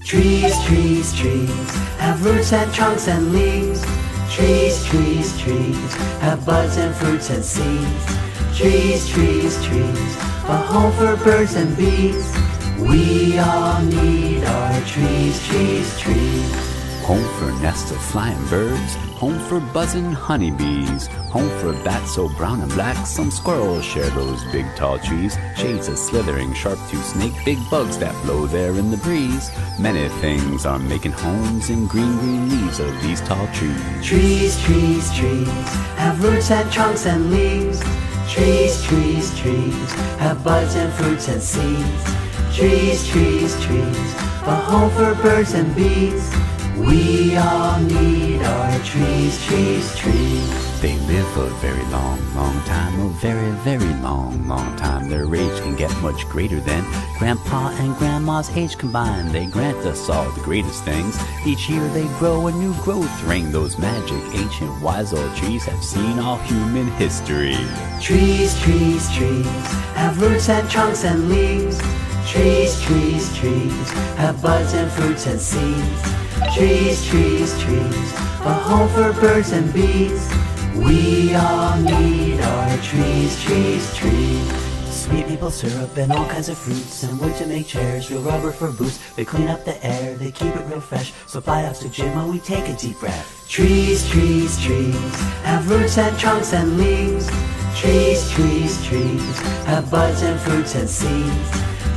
Trees, trees, trees, have roots and trunks and leaves. Trees, trees, trees, have buds and fruits and seeds. Trees, trees, trees, a home for birds and bees. We all need our trees, trees, trees. Home for nests of flying birds, home for buzzing honeybees, home for bats so brown and black. Some squirrels share those big tall trees, shades of slithering sharp-toothed snake, big bugs that blow there in the breeze. Many things are making homes in green, green leaves of these tall trees. Trees, trees, trees, have roots and trunks and leaves. Trees, trees, trees, have buds and fruits and seeds. Trees, trees, trees, a home for birds and bees. We all need our trees, trees, trees. They live a very long, long time, a very, very long, long time. Their age can get much greater than Grandpa and Grandma's age combined. They grant us all the greatest things. Each year they grow a new growth ring. Those magic, ancient, wise old trees have seen all human history. Trees, trees, trees, have roots and trunks and leaves. Trees, trees, trees, have buds and fruits and seeds. Trees, trees, trees, a home for birds and bees. We all need our trees, trees, trees. Sweet maple syrup and all kinds of fruits, and wood to make chairs, real rubber for boots. They clean up the air, they keep it real fresh, supply oxygen while we take a deep breath. Trees, trees, trees, have roots and trunks and leaves. Trees, trees, trees, have buds and fruits and seeds.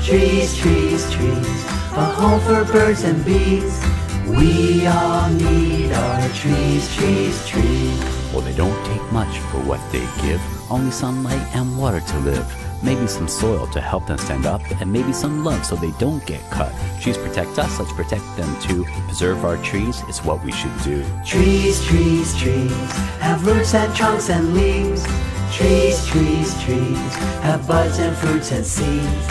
Trees, trees, trees, a home for birds and bees. We all need our trees, trees, trees. Well, they don't take much for what they give, only sunlight and water to live. Maybe some soil to help them stand up, and maybe some love so they don't get cut. Trees protect us, let's protect them too. Preserve our trees, it's what we should do. Trees, trees, trees, have roots and trunks and leaves. Trees, trees, trees, have buds and fruits and seeds.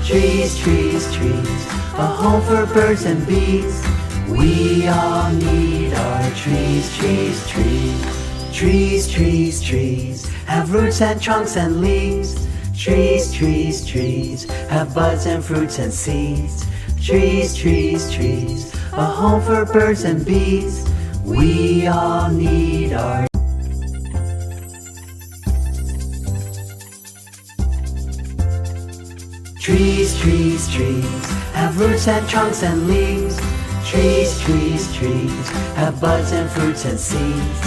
Trees, trees, trees, a home for birds and bees. We all need our trees, trees, trees. Trees, trees, trees, have roots and trunks and leaves. Trees, trees, trees, have buds and fruits and seeds. Trees, trees, trees, a home for birds and bees. We all need our trees, trees, trees, have roots and trunks and leaves. Trees, trees, trees, have buds and fruits and seeds.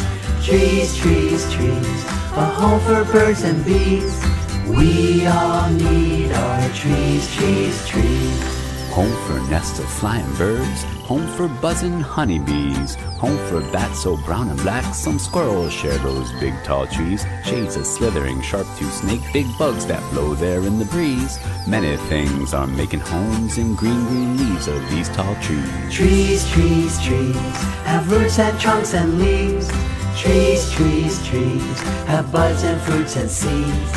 Trees, trees, trees, a home for birds and bees. We all need our trees, trees, trees. Home for nests of flying birds, home for buzzing honeybees, home for bats so brown and black. Some squirrels share those big tall trees, shades of slithering sharp-toothed snake, big bugs that blow there in the breeze. Many things are making homes in green, green leaves of these tall trees. Trees, trees, trees, have roots and trunks and leaves. Trees, trees, trees, have buds and fruits and seeds.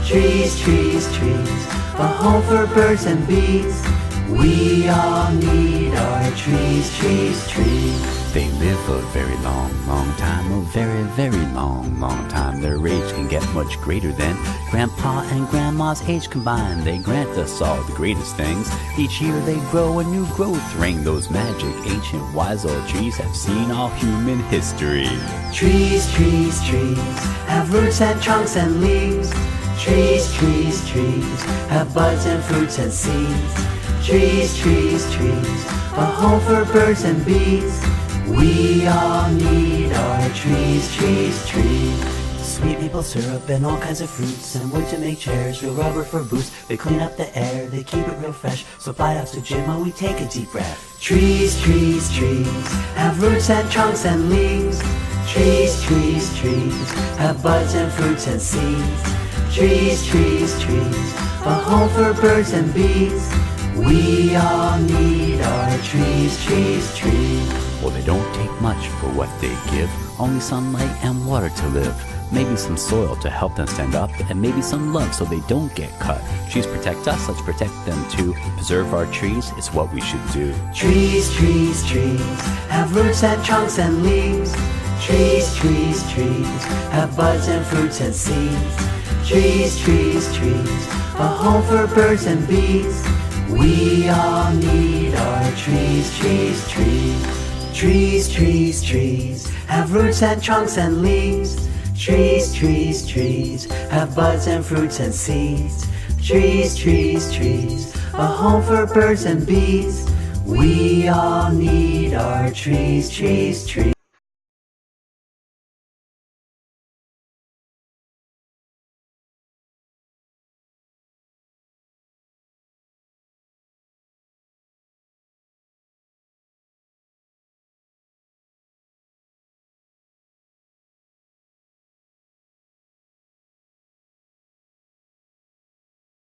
Trees, trees, trees, a home for birds and bees. We all need our trees, trees, trees. They live a very long, long time, a very, very long, long time. Their age can get much greater than Grandpa and Grandma's age combined. They grant us all the greatest things. Each year they grow a new growth ring. Those magic, ancient, wise old trees have seen all human history. Trees, trees, trees, have roots and trunks and leaves. Trees, trees, trees, have buds and fruits and seeds. Trees, trees, trees, a home for birds and bees. We all need our trees, trees, trees. Sweet maple syrup and all kinds of fruits, and wood to make chairs, real rubber for boots. They clean up the air, they keep it real fresh, supply oxygen while we take a deep breath. Trees, trees, trees, have roots and trunks and leaves. Trees, trees, trees, have buds and fruits and seeds. Trees, trees, trees, a home for birds and bees. We all need our trees, trees, trees. Well, they don't take much for what they give, only sunlight and water to live. Maybe some soil to help them stand up, and maybe some love so they don't get cut. Trees protect us, let's protect them too. Preserve our trees, it's what we should do. Trees, trees, trees, have roots and trunks and leaves. Trees, trees, trees, have buds and fruits and seeds. Trees, trees, trees, a home for birds and bees. We all need our trees, trees, trees. Trees, trees, trees have roots and trunks and leaves. Trees, trees, trees have buds and fruits and seeds. Trees, trees, trees, a home for birds and bees. We all need our trees, trees, trees.